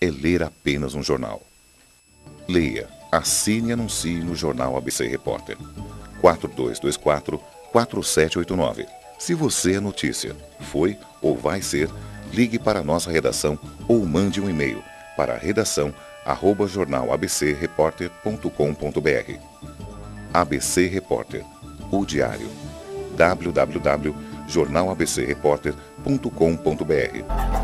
é ler apenas um jornal. Leia, assine e anuncie no Jornal ABC Repórter. 4224-4789. Se você é notícia, foi ou vai ser, ligue para a nossa redação ou mande um e-mail para redação@jornalabcreporter.com.br. ABC Repórter, o diário. www.jornalabcreporter.com.br.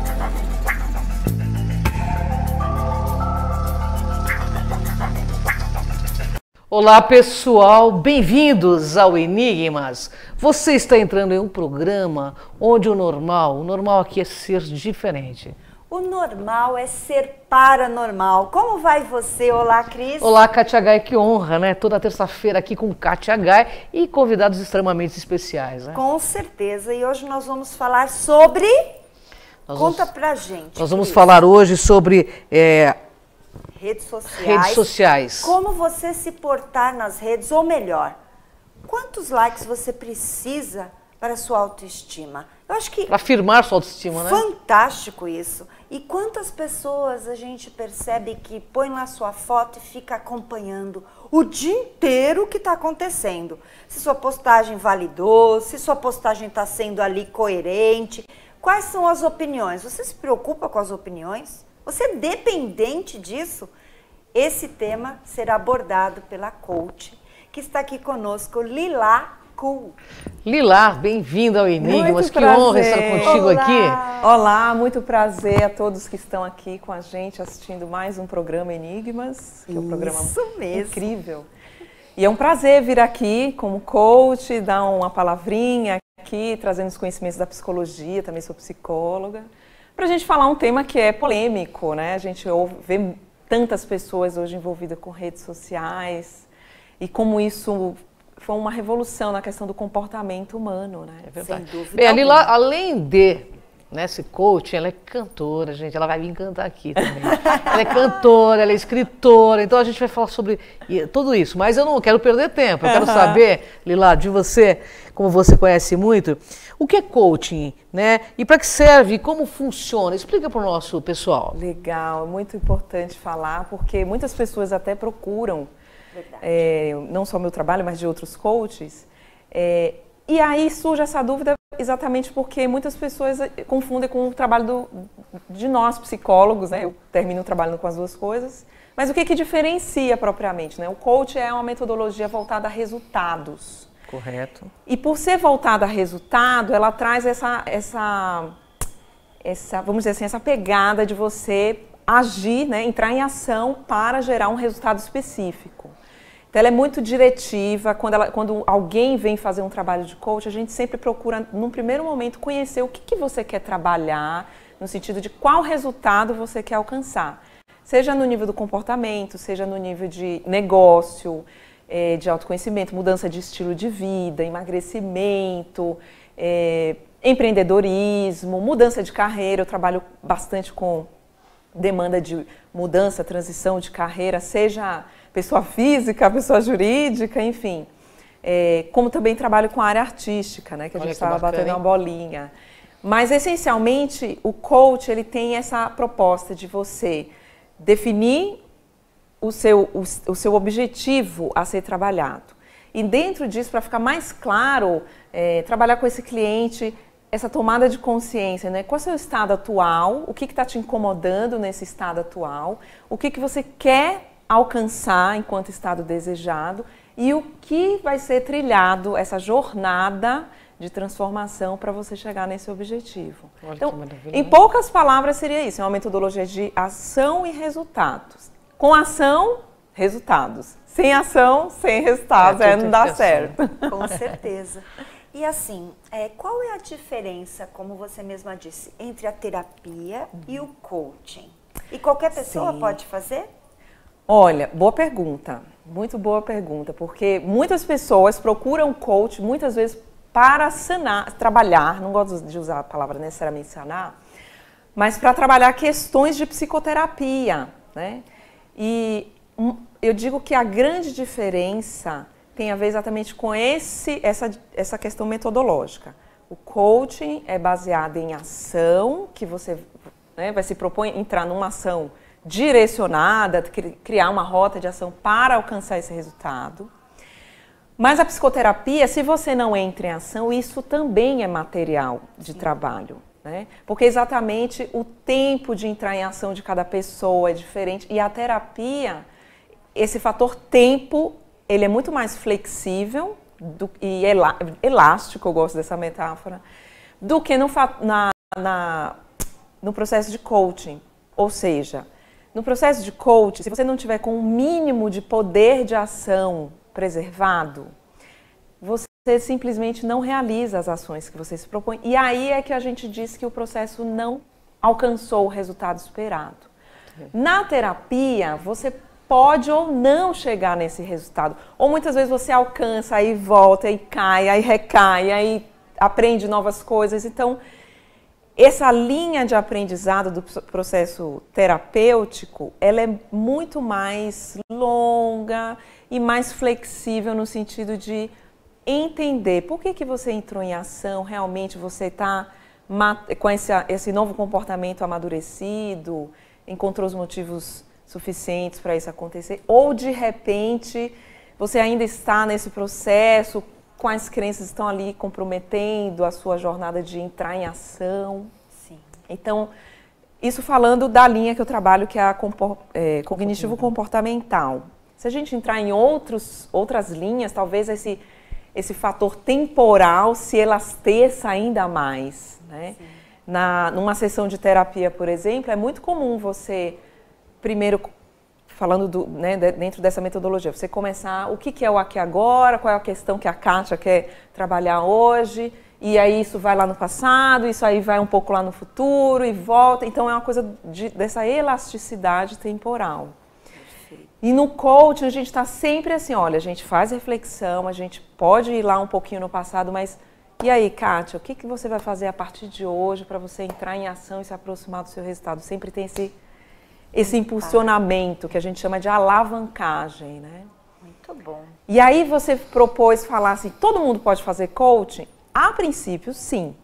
Olá pessoal, bem-vindos ao Enigmas. Você está entrando em um programa onde o normal aqui é ser diferente. O normal é ser paranormal. Como vai você? Olá, Cris. Olá, Kátia Gai, que honra, né? Toda terça-feira aqui com Kátia Gai e convidados extremamente especiais, né? Com certeza. E hoje nós vamos falar sobre... Conta pra gente, Nós vamos Cris. falar hoje sobre... Redes sociais. Redes sociais. Como você se portar nas redes, ou melhor, quantos likes você precisa para a sua autoestima? Eu acho que... Para afirmar sua autoestima, né? Fantástico isso. E quantas pessoas a gente percebe que põe lá sua foto e fica acompanhando o dia inteiro o que está acontecendo. Se sua postagem validou, se sua postagem está sendo ali coerente. Quais são as opiniões? Você se preocupa com as opiniões? Você é dependente disso? Esse tema será abordado pela coach, que está aqui conosco, Lila Cool. Lila, bem-vinda ao Enigmas. Muito Que prazer. honra estar contigo Olá. aqui. Olá, muito prazer a todos que estão aqui com a gente assistindo mais um programa Enigmas, que é um programa Isso mesmo. incrível. E é um prazer vir aqui como coach, dar uma palavrinha aqui, trazendo os conhecimentos da psicologia, também sou psicóloga, para a gente falar um tema que é polêmico, né? A gente vê tantas pessoas hoje envolvidas com redes sociais e como isso foi uma revolução na questão do comportamento humano, né? É verdade. Sem dúvida Bem, a Lila, alguma. além de ser coach, ela é cantora, gente. Ela vai vir cantar aqui também. Ela é cantora, ela é escritora. Então a gente vai falar sobre tudo isso. Mas eu não quero perder tempo. Eu quero saber, Lila, de você, como você conhece muito, o que é coaching, né? E para que serve? E como funciona? Explica para o nosso pessoal. Legal, é muito importante falar, porque muitas pessoas até procuram, não só meu trabalho, mas de outros coaches, e aí surge essa dúvida exatamente porque muitas pessoas confundem com o trabalho de nós, psicólogos, né? Eu termino trabalhando com as duas coisas, mas o que diferencia propriamente, né? O coach é uma metodologia voltada a resultados. Correto. E por ser voltada a resultado, ela traz essa vamos dizer assim, essa pegada de você agir, né, entrar em ação para gerar um resultado específico. Então ela é muito diretiva. Quando alguém vem fazer um trabalho de coach, a gente sempre procura, num primeiro momento, conhecer o que você quer trabalhar, no sentido de qual resultado você quer alcançar. Seja no nível do comportamento, seja no nível de negócio, de autoconhecimento, mudança de estilo de vida, emagrecimento, empreendedorismo, mudança de carreira. Eu trabalho bastante com demanda de mudança, transição de carreira, seja pessoa física, pessoa jurídica, enfim. Como também trabalho com a área artística, né, que a gente estava batendo uma bolinha. Mas, essencialmente, o coach ele tem essa proposta de você definir o seu objetivo a ser trabalhado. E dentro disso, para ficar mais claro, trabalhar com esse cliente, essa tomada de consciência, né? Qual é o seu estado atual, o que está te incomodando nesse estado atual, o que você quer alcançar enquanto estado desejado e o que vai ser trilhado, essa jornada de transformação para você chegar nesse objetivo. Olha, então, que maravilha, em poucas palavras seria isso, é uma metodologia de ação e resultados. Com ação, resultados. Sem ação, sem resultados, não dá certo. Com certeza. E assim, qual é a diferença, como você mesma disse, entre a terapia e o coaching? E qualquer pessoa pode fazer? Olha, boa pergunta, muito boa pergunta, porque muitas pessoas procuram coach, muitas vezes para sanar, trabalhar, não gosto de usar a palavra necessariamente sanar, mas para trabalhar questões de psicoterapia, né? E eu digo que a grande diferença tem a ver exatamente com essa questão metodológica. O coaching é baseado em ação, que você vai se propor entrar numa ação direcionada, criar uma rota de ação para alcançar esse resultado. Mas a psicoterapia, se você não entra em ação, isso também é material de trabalho, né? Porque exatamente o tempo de entrar em ação de cada pessoa é diferente. E a terapia, esse fator tempo, ele é muito mais flexível e elástico, eu gosto dessa metáfora, do que no processo de coaching. Ou seja, no processo de coaching, se você não tiver com um mínimo de poder de ação preservado, você simplesmente não realiza as ações que você se propõe. E aí é que a gente diz que o processo não alcançou o resultado esperado. Na terapia, você pode ou não chegar nesse resultado. Ou muitas vezes você alcança, aí volta, aí cai, aí recai, aí aprende novas coisas. Então, essa linha de aprendizado do processo terapêutico, ela é muito mais longa e mais flexível no sentido de entender por que você entrou em ação, realmente você está com esse novo comportamento amadurecido, encontrou os motivos suficientes para isso acontecer, ou de repente você ainda está nesse processo, quais crenças estão ali comprometendo a sua jornada de entrar em ação. Sim. Então, isso falando da linha que eu trabalho, que é a cognitivo-comportamental. Se a gente entrar em outras linhas, talvez esse fator temporal se elasteça ainda mais, né? Numa sessão de terapia, por exemplo, é muito comum você, primeiro, falando dentro dessa metodologia, você começar o que é o aqui e agora, qual é a questão que a Kátia quer trabalhar hoje, e aí isso vai lá no passado, isso aí vai um pouco lá no futuro e volta. Então é uma coisa dessa elasticidade temporal. E no coaching a gente está sempre assim, olha, a gente faz reflexão, a gente pode ir lá um pouquinho no passado, mas e aí, Kátia, o que você vai fazer a partir de hoje para você entrar em ação e se aproximar do seu resultado? Sempre tem esse impulsionamento que a gente chama de alavancagem, né? Muito bom. E aí você propôs falar assim, todo mundo pode fazer coaching? A princípio, sim.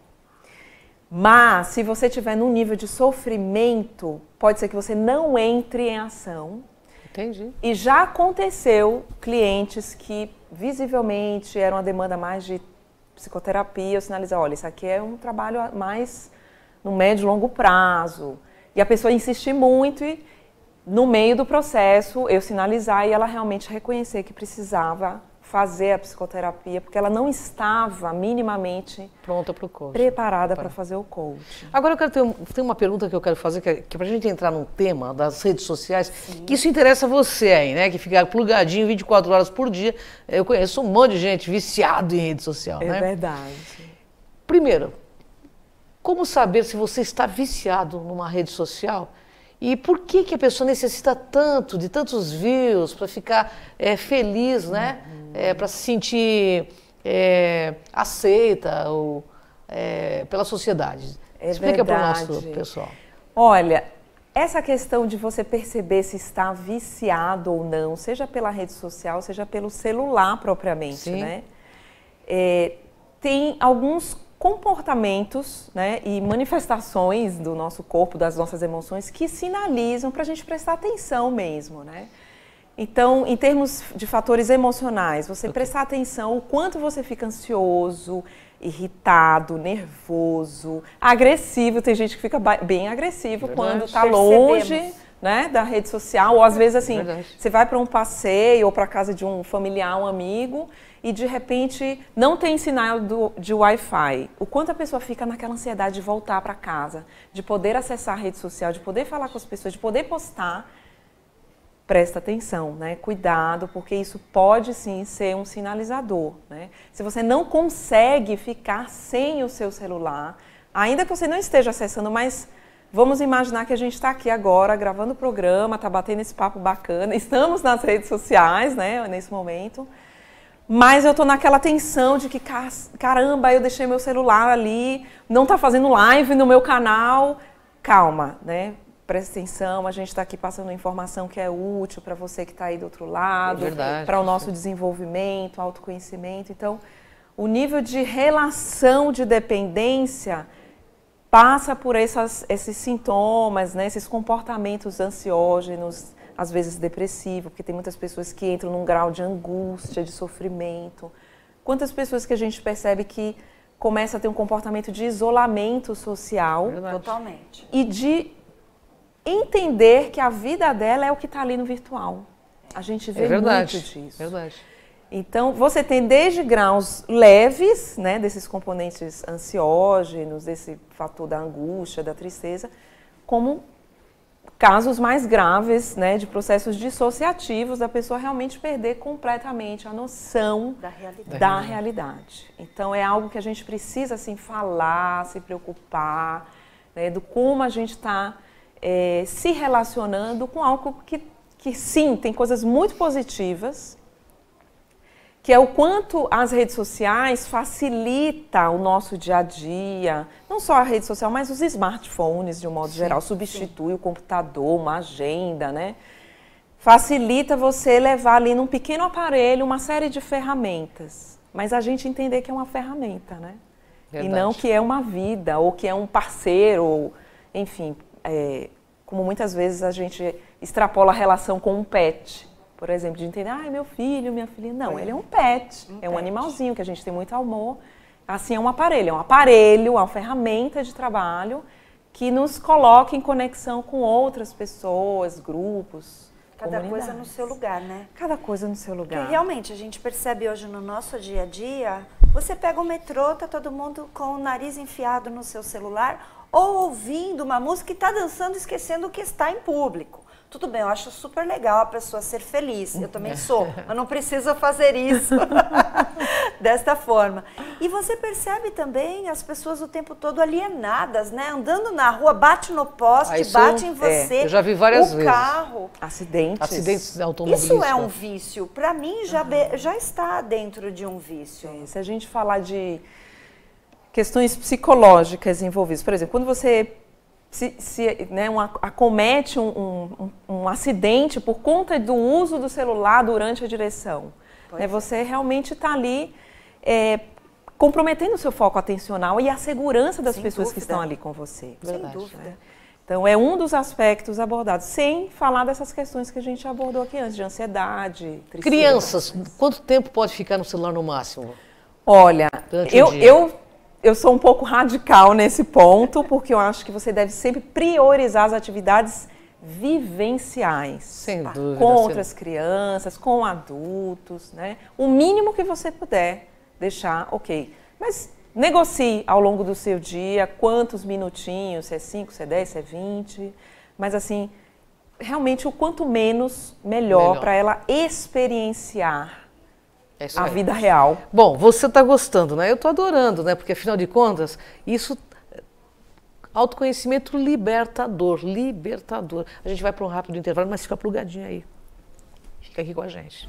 Mas se você estiver num nível de sofrimento, pode ser que você não entre em ação. Entendi. E já aconteceu clientes que visivelmente era uma demanda mais de psicoterapia, eu sinalizar, olha, isso aqui é um trabalho mais no médio e longo prazo. E a pessoa insistir muito e no meio do processo eu sinalizar e ela realmente reconhecer que precisava fazer a psicoterapia, porque ela não estava minimamente pronta para o coaching, preparada para fazer o coaching. Agora eu quero ter uma pergunta que eu quero fazer, que é para a gente entrar num tema das redes sociais, que isso interessa você aí, né? Que fica plugadinho 24 horas por dia. Eu conheço um monte de gente viciado em rede social, né? É verdade. Primeiro, como saber se você está viciado numa rede social? E por que a pessoa necessita tanto, de tantos views, para ficar feliz, né? Para se sentir aceita ou, pela sociedade? Explica para o nosso pessoal. Olha, essa questão de você perceber se está viciado ou não, seja pela rede social, seja pelo celular propriamente, Sim. né? Tem alguns comportamentos, né, e manifestações do nosso corpo, das nossas emoções, que sinalizam para a gente prestar atenção mesmo, né? Então, em termos de fatores emocionais, você prestar atenção o quanto você fica ansioso, irritado, nervoso, agressivo. Tem gente que fica bem agressivo quando está longe, né, da rede social, ou às vezes assim, você vai para um passeio ou para a casa de um familiar, um amigo, e de repente não tem sinal de Wi-Fi. O quanto a pessoa fica naquela ansiedade de voltar para casa, de poder acessar a rede social, de poder falar com as pessoas, de poder postar. Presta atenção, né? Cuidado, porque isso pode sim ser um sinalizador, né? Se você não consegue ficar sem o seu celular, ainda que você não esteja acessando, mas vamos imaginar que a gente está aqui agora gravando o programa, está batendo esse papo bacana, estamos nas redes sociais, né, nesse momento, mas eu estou naquela tensão de que, caramba, eu deixei meu celular ali, não está fazendo live no meu canal. Calma, né? Presta atenção, a gente está aqui passando informação que é útil para você que está aí do outro lado, para o nosso desenvolvimento, autoconhecimento. Então, o nível de relação de dependência passa por esses sintomas, né, esses comportamentos ansiógenos, às vezes depressivos, porque tem muitas pessoas que entram num grau de angústia, de sofrimento. Quantas pessoas que a gente percebe que começa a ter um comportamento de isolamento social. Totalmente. E de entender que a vida dela é o que está ali no virtual. A gente vê muito disso. Verdade. Então, você tem desde graus leves, né, desses componentes ansiógenos, desse fator da angústia, da tristeza, como casos mais graves, né, de processos dissociativos, da pessoa realmente perder completamente a noção da realidade. Então, é algo que a gente precisa, assim, falar, se preocupar, né, do como a gente está se relacionando com algo que sim, tem coisas muito positivas, que é o quanto as redes sociais facilitam o nosso dia a dia, não só a rede social, mas os smartphones, de um modo geral, substitui o computador, uma agenda, né? Facilita você levar ali num pequeno aparelho uma série de ferramentas, mas a gente entender que é uma ferramenta, né? Verdade. E não que é uma vida, ou que é um parceiro, ou, enfim, como muitas vezes a gente extrapola a relação com um pet. Por exemplo, de entender, meu filho, minha filha. Não, ele é um pet, é um animalzinho que a gente tem muito amor. Assim, é um aparelho, uma ferramenta de trabalho que nos coloca em conexão com outras pessoas, grupos, Cada coisa no seu lugar, né? Cada coisa no seu lugar. Porque realmente a gente percebe hoje no nosso dia a dia, você pega o metrô, tá todo mundo com o nariz enfiado no seu celular ou ouvindo uma música e tá dançando esquecendo que está em público. Tudo bem, eu acho super legal a pessoa ser feliz, eu também sou, mas não precisa fazer isso desta forma. E você percebe também as pessoas o tempo todo alienadas, né? Andando na rua, bate no poste, bate em você. Eu já vi várias vezes. O carro. Acidentes automobilísticos. Isso é um vício. Para mim, já está dentro de um vício. Se a gente falar de questões psicológicas envolvidas, por exemplo, quando você acomete um acidente por conta do uso do celular durante a direção, né, você realmente está ali comprometendo o seu foco atencional e a segurança das pessoas que estão ali com você. Sem dúvida. Né? Então, é um dos aspectos abordados, sem falar dessas questões que a gente abordou aqui antes, de ansiedade, tristeza. Crianças, quanto tempo pode ficar no celular no máximo? Olha, eu sou um pouco radical nesse ponto, porque eu acho que você deve sempre priorizar as atividades vivenciais. Sem dúvida. Com outras crianças, com adultos, né? O mínimo que você puder deixar, ok. Mas negocie ao longo do seu dia quantos minutinhos, se é 5, se é 10, se é 20. Mas assim, realmente o quanto menos, melhor. Para ela experienciar a vida real. Bom, você está gostando, né? Eu estou adorando, né? Porque, afinal de contas, isso... Autoconhecimento libertador. A gente vai para um rápido intervalo, mas fica plugadinho aí. Fica aqui com a gente.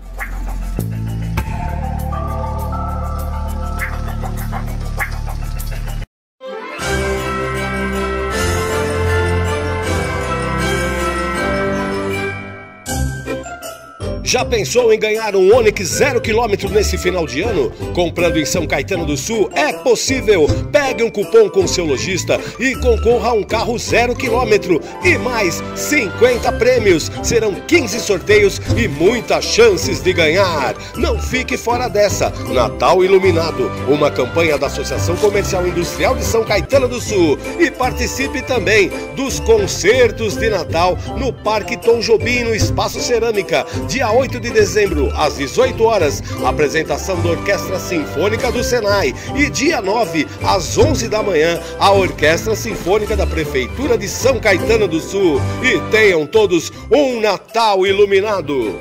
Já pensou em ganhar um Onix 0 km nesse final de ano? Comprando em São Caetano do Sul é possível. Pegue um cupom com seu lojista e concorra a um carro 0 km e mais 50 prêmios. Serão 15 sorteios e muitas chances de ganhar. Não fique fora dessa. Natal Iluminado, uma campanha da Associação Comercial Industrial de São Caetano do Sul. E participe também dos concertos de Natal no Parque Tom Jobim, no Espaço Cerâmica, dia 8 de dezembro, às 18 horas, apresentação da Orquestra Sinfônica do Senai. E dia 9, às 11 da manhã, a Orquestra Sinfônica da Prefeitura de São Caetano do Sul. E tenham todos um Natal iluminado!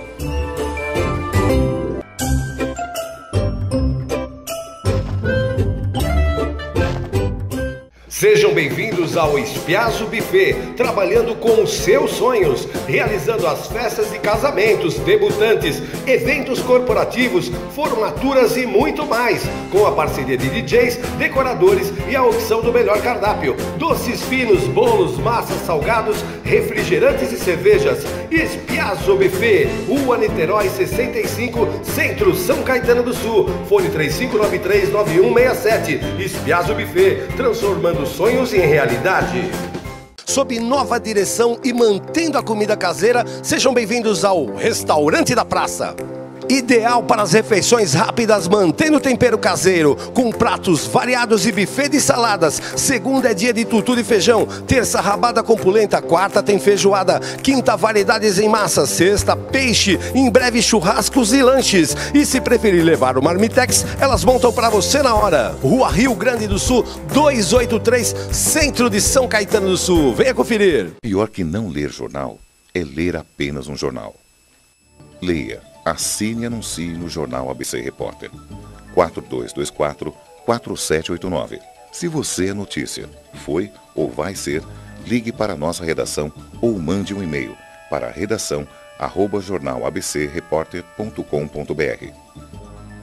Sejam bem-vindos ao Espiazo Buffet, trabalhando com os seus sonhos, realizando as festas de casamentos, debutantes, eventos corporativos, formaturas e muito mais, com a parceria de DJs, decoradores e a opção do melhor cardápio, doces finos, bolos, massas, salgados, refrigerantes e cervejas. Espiazo Buffet, Rua Niterói 65, Centro, São Caetano do Sul. Fone 3593-9167. Espiazo Buffet, transformando sonhos em realidade. Sob nova direção e mantendo a comida caseira, sejam bem-vindos ao Restaurante da Praça. Ideal para as refeições rápidas, mantendo o tempero caseiro, com pratos variados e buffet de saladas. Segunda é dia de tutu de feijão, terça rabada com polenta, quarta tem feijoada, quinta variedades em massa, sexta peixe, em breve churrascos e lanches. E se preferir levar o Marmitex, elas montam para você na hora. Rua Rio Grande do Sul, 283, Centro de São Caetano do Sul. Venha conferir. Pior que não ler jornal é ler apenas um jornal. Leia, assine e anuncie no Jornal ABC Repórter. 4224-4789. Se você é notícia, foi ou vai ser, ligue para a nossa redação ou mande um e-mail para redação@jornalabcreporter.com.br.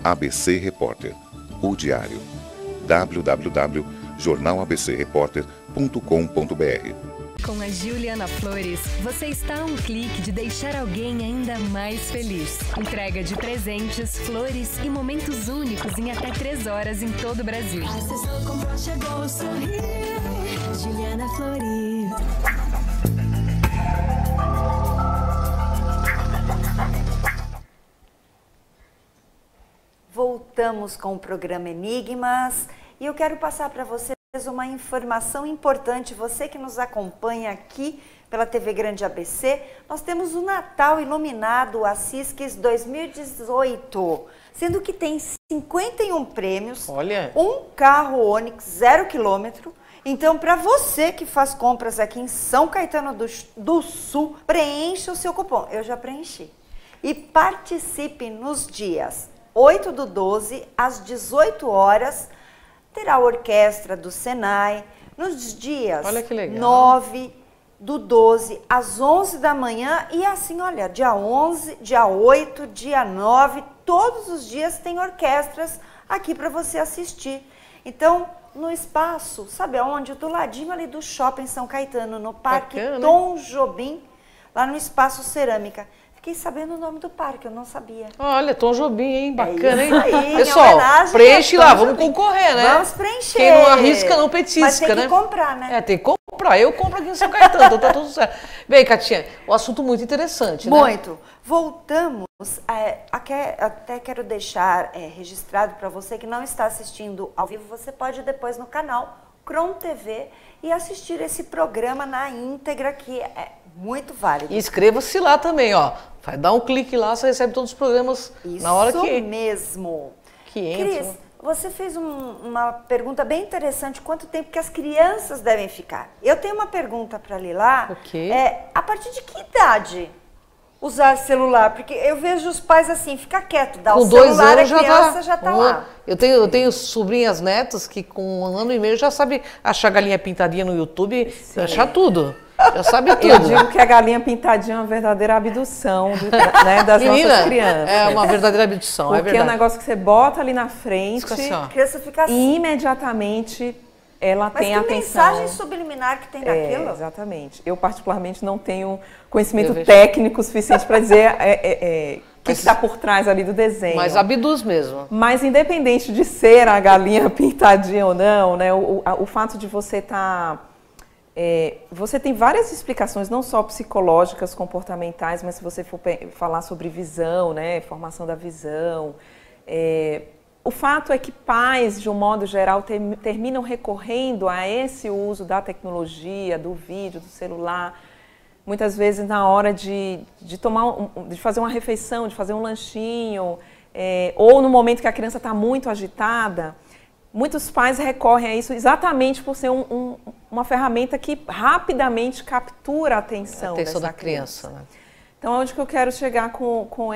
ABC Repórter, o diário. www.jornalabcreporter.com.br. Com a Juliana Flores, você está a um clique de deixar alguém ainda mais feliz. Entrega de presentes, flores e momentos únicos em até 3 horas em todo o Brasil. Acessou, comprou, chegou, sorriu. Juliana Flores. Voltamos com o programa Enigmas e eu quero passar para vocês uma informação importante. Você que nos acompanha aqui pela TV Grande ABC, nós temos o Natal Iluminado Assisques 2018, sendo que tem 51 prêmios, Olha. um carro Onix 0 km. Então, para você que faz compras aqui em São Caetano do Sul, preencha o seu cupom. Eu já preenchi. E participe nos dias 8/12, às 18 horas, terá a orquestra do Senai. Nos dias 9/12, às 11 da manhã. E assim, olha, dia 11, dia 8, dia 9, todos os dias tem orquestras aqui para você assistir. Então, no espaço, sabe aonde? Do ladinho ali do Shopping São Caetano, no Parque Tom Jobim, lá no Espaço Cerâmica. Fiquei sabendo o nome do parque, eu não sabia. Olha, Tom Jobim, hein? Bacana, hein? Aí, pessoal, preenche lá, vamos concorrer, né? Vamos preencher. Quem não arrisca, não petisca, Mas tem que né? comprar, né? É, tem que comprar. Eu compro aqui em São Caetano, então tá tudo certo. Bem, Catinha, o assunto muito interessante, né? Muito. Voltamos, até quero deixar registrado para você que não está assistindo ao vivo, você pode ir depois no canal Cron TV e assistir esse programa na íntegra, que é muito válido. E inscreva-se lá também, ó. Vai dar um clique lá, você recebe todos os programas na hora que... Isso mesmo. Que entra. Cris, você fez uma pergunta bem interessante, quanto tempo que as crianças devem ficar? Eu tenho uma pergunta para Lila. O quê? A partir de que idade usar celular? Porque eu vejo os pais assim, fica quieto, dá o celular, a criança já tá lá. Eu tenho sobrinhas netas que com 1 ano e meio já sabe achar galinha pintadinha no YouTube, achar tudo. Já sabe tudo. Eu digo que a galinha pintadinha é uma verdadeira abdução das nossas crianças. É uma verdadeira abdução, porque é verdade. é um negócio que você bota ali na frente Assim, ó. A criança fica assim. e imediatamente ela tem Mas que atenção. mensagem subliminar que tem naquilo? Exatamente. Eu particularmente não tenho conhecimento técnico suficiente para dizer o que está por trás ali do desenho. Mas abduz mesmo. Mas independente de ser a galinha pintadinha ou não, né, o fato de você estar... você tem várias explicações, não só psicológicas, comportamentais, mas se você for falar sobre visão, né, formação da visão. O fato é que pais, de um modo geral, terminam recorrendo a esse uso da tecnologia, do vídeo, do celular, muitas vezes na hora de fazer uma refeição, de fazer um lanchinho, ou no momento que a criança está muito agitada. Muitos pais recorrem a isso exatamente por ser uma ferramenta que rapidamente captura a atenção da criança. Né? Então, onde que eu quero chegar com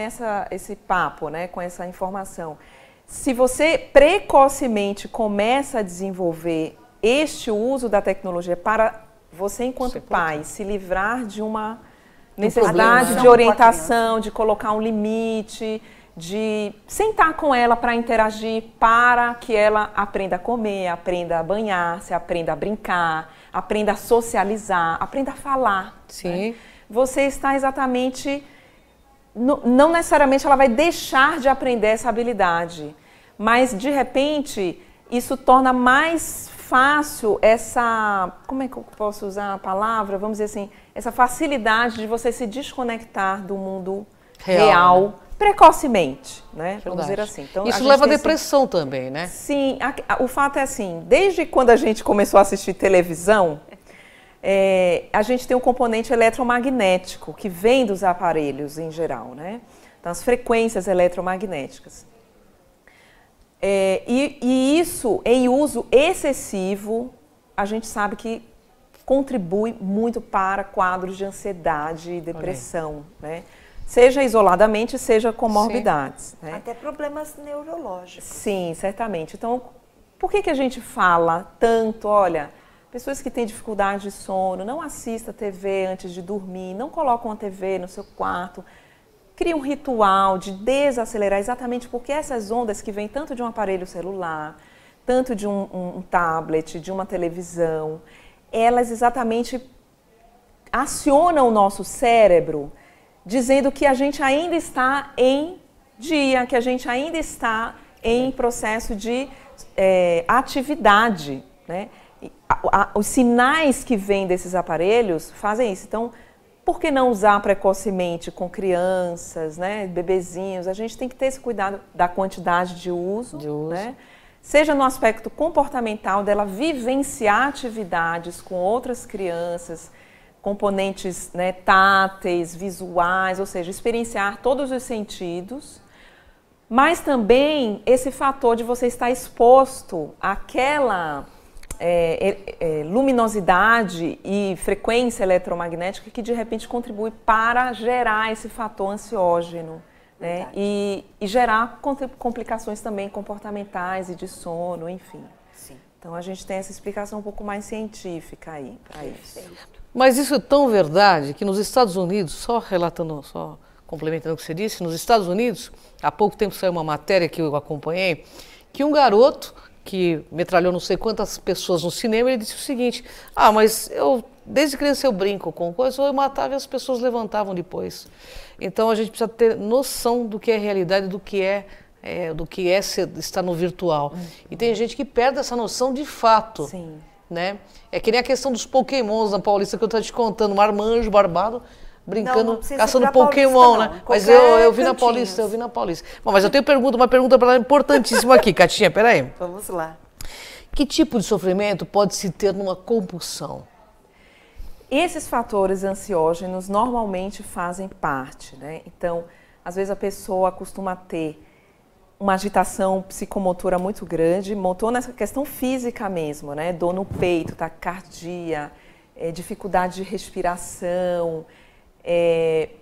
esse papo, né? Com essa informação? Se você precocemente começa a desenvolver este uso da tecnologia para você, enquanto pai, se livrar de uma necessidade de orientação, de colocar um limite, de sentar com ela para interagir, para que ela aprenda a comer, aprenda a banhar, se aprenda a brincar, aprenda a socializar, aprenda a falar. Sim. Né? você está exatamente... Não necessariamente ela vai deixar de aprender essa habilidade, mas de repente isso torna mais fácil essa, como é que eu posso usar a palavra? Vamos dizer assim, essa facilidade de você se desconectar do mundo real precocemente, né? Vamos dizer assim. Então, isso leva à depressão também, né? Sim, o fato é assim, desde quando a gente começou a assistir televisão, a gente tem um componente eletromagnético que vem dos aparelhos em geral, né? Então, as frequências eletromagnéticas. E isso, em uso excessivo, a gente sabe que contribui muito para quadros de ansiedade e depressão, né? Seja isoladamente, seja comorbidades. Né? Até problemas neurológicos. Sim, certamente. Então, por que a gente fala tanto, olha... Pessoas que têm dificuldade de sono, não assista TV antes de dormir, não colocam a TV no seu quarto. Cria um ritual de desacelerar, exatamente porque essas ondas que vêm tanto de um aparelho celular, tanto de um tablet, de uma televisão, elas exatamente acionam o nosso cérebro, dizendo que a gente ainda está em dia, que a gente ainda está em processo de atividade, né? Os sinais que vêm desses aparelhos fazem isso. Então, por que não usar precocemente com crianças, né, bebezinhos? A gente tem que ter esse cuidado da quantidade de uso. Né? Seja no aspecto comportamental, dela vivenciar atividades com outras crianças, componentes, né, táteis, visuais, ou seja, experienciar todos os sentidos. Mas também esse fator de você estar exposto àquela... luminosidade e frequência eletromagnética que de repente contribui para gerar esse fator ansiógeno, né? E gerar complicações também comportamentais e de sono, enfim. Sim. Então a gente tem essa explicação um pouco mais científica aí para isso. Mas isso é tão verdade que nos Estados Unidos, só complementando o que você disse, nos Estados Unidos, há pouco tempo saiu uma matéria que eu acompanhei, que um garoto que metralhou não sei quantas pessoas no cinema, ele disse o seguinte: mas desde criança eu brinco com coisas, ou eu matava e as pessoas levantavam depois. Então a gente precisa ter noção do que é realidade, do que é estar no virtual. E tem gente que perde essa noção de fato. Sim. Né? É que nem a questão dos pokémons na Paulista que eu estou te contando, um marmanjo barbado brincando, caçando Pokémon, né? Mas eu vi na Paulista, Bom, mas eu tenho uma pergunta para ela importantíssima aqui, Catinha, peraí. Vamos lá. Que tipo de sofrimento pode se ter numa compulsão? Esses fatores ansiógenos normalmente fazem parte, né? Então, às vezes a pessoa costuma ter uma agitação psicomotora muito grande, motor nessa questão física mesmo, né? Dor no peito, taquicardia, dificuldade de respiração.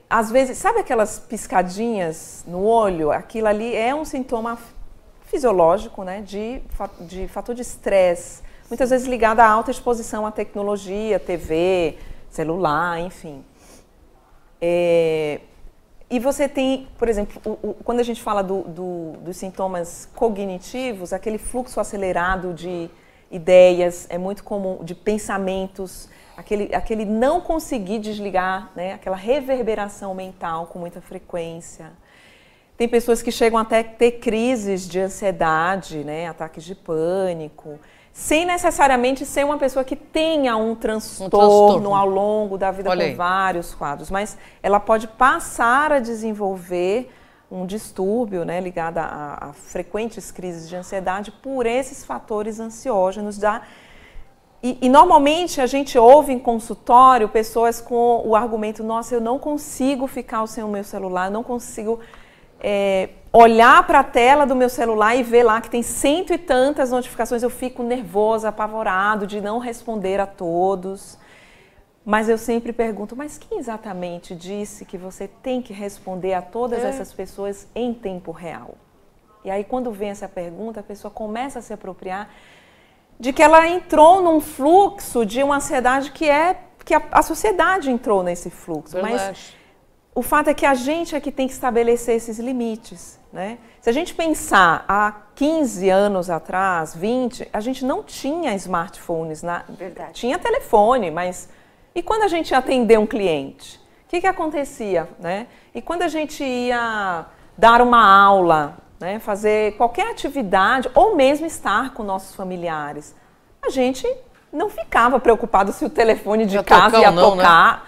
Às vezes, sabe aquelas piscadinhas no olho? Aquilo ali é um sintoma fisiológico, né, de fator de estresse, muitas vezes ligado à alta exposição à tecnologia, TV, celular, enfim. E você tem, por exemplo, quando a gente fala dos sintomas cognitivos, aquele fluxo acelerado de ideias, é muito comum, de pensamentos, aquele não conseguir desligar, né, aquela reverberação mental com muita frequência. Tem pessoas que chegam até a ter crises de ansiedade, né, ataques de pânico, sem necessariamente ser uma pessoa que tenha um transtorno ao longo da vida com vários quadros, mas ela pode passar a desenvolver um distúrbio, né, ligado a frequentes crises de ansiedade por esses fatores ansiógenos. E normalmente a gente ouve em consultório pessoas com o argumento: nossa, eu não consigo ficar sem o meu celular, eu não consigo olhar para a tela do meu celular e ver lá que tem cento e tantas notificações, eu fico nervosa, apavorado de não responder a todos. Mas eu sempre pergunto: mas quem exatamente disse que você tem que responder a todas essas pessoas em tempo real? E aí, quando vem essa pergunta, a pessoa começa a se apropriar de que ela entrou num fluxo de uma ansiedade que a sociedade entrou nesse fluxo. Verdade. Mas o fato é que a gente é que tem que estabelecer esses limites, né? Se a gente pensar há 15 anos atrás, 20, a gente não tinha smartphones. Verdade. Tinha telefone, mas... E quando a gente ia atender um cliente? que acontecia, né? E quando a gente ia dar uma aula, né, fazer qualquer atividade, ou mesmo estar com nossos familiares, a gente não ficava preocupado se o telefone de casa ia tocar. Né?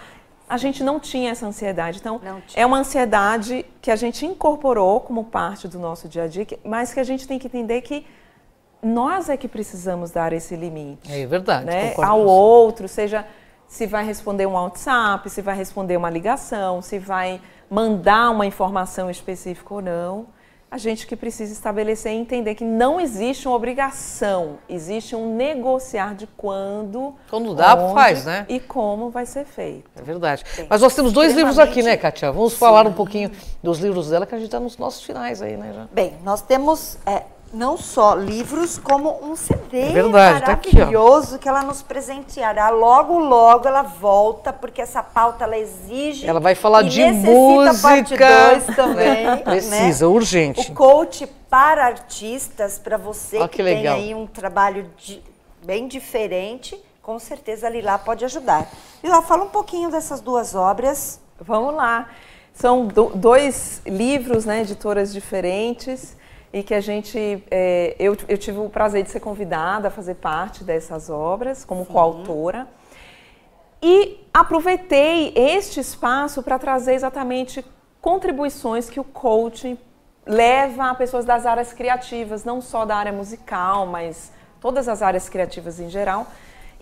A gente não tinha essa ansiedade. Então, é uma ansiedade que a gente incorporou como parte do nosso dia a dia, mas que a gente tem que entender que nós é que precisamos dar esse limite. É verdade. Né? Ao outro, seja se vai responder um WhatsApp, se vai responder uma ligação, se vai mandar uma informação específica ou não. A gente que precisa estabelecer e entender que não existe uma obrigação, existe um negociar de quando dá, onde faz, né? E como vai ser feito. É verdade. Mas nós temos 2 livros aqui, né, Kátia? Vamos falar um pouquinho dos livros dela, que a gente está nos nossos finais aí, né? Já. Bem, nós temos não só livros, como um CD tá maravilhoso aqui, que ela nos presenteará. Logo, logo ela volta, porque essa pauta ela exige. Ela vai falar de música. Parte 2 também. Precisa, né? urgente. O coach para artistas, para você que tem legal. aí um trabalho bem diferente, com certeza a Lilá pode ajudar. Lilá, fala um pouquinho dessas 2 obras. Vamos lá. São 2 livros, né, editoras diferentes. E que a gente, eu tive o prazer de ser convidada a fazer parte dessas obras como coautora. E aproveitei este espaço para trazer exatamente contribuições que o coaching leva a pessoas das áreas criativas, não só da área musical, mas todas as áreas criativas em geral.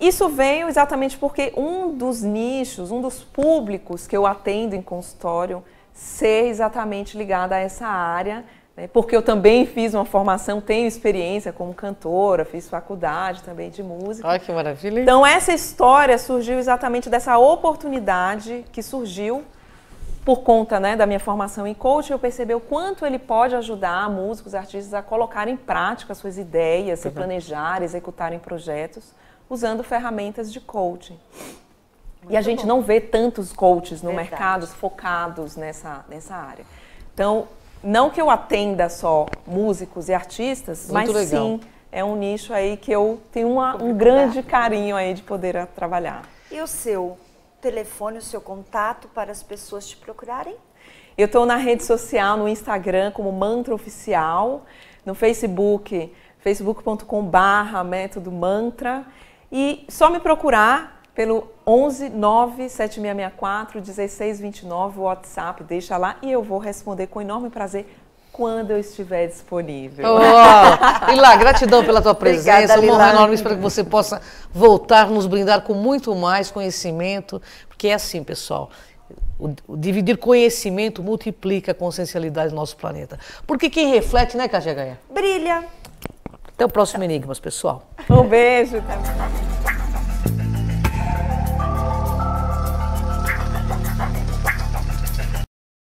Isso veio exatamente porque um dos nichos, um dos públicos que eu atendo em consultório, ser exatamente ligado a essa área, porque eu também fiz uma formação, tenho experiência como cantora, fiz faculdade também de música. Olha que maravilha. Então essa história surgiu exatamente dessa oportunidade que surgiu por conta, né, da minha formação em coaching. Eu percebi o quanto ele pode ajudar músicos, artistas a colocar em prática suas ideias, se planejar, executarem projetos, usando ferramentas de coaching. E a gente não vê tantos coaches no mercado focados nessa área. Então, não que eu atenda só músicos e artistas, mas sim, é um nicho aí que eu tenho um grande carinho aí de poder trabalhar. E o seu telefone, o seu contato para as pessoas te procurarem? Eu estou na rede social, no Instagram como Mantra Oficial, no Facebook, facebook.com/método mantra, e só me procurar pelo 11 97664 1629, o WhatsApp, deixa lá e eu vou responder com enorme prazer quando eu estiver disponível. Lilá, gratidão pela tua presença, Obrigada, uma honra enorme, espero que você possa voltar, nos brindar com muito mais conhecimento, porque é assim, pessoal, o dividir conhecimento multiplica a consciencialidade do nosso planeta. Porque quem reflete, né, Kátia Gaia? Brilha! Até o próximo Enigmas, pessoal. Um beijo. Até mais.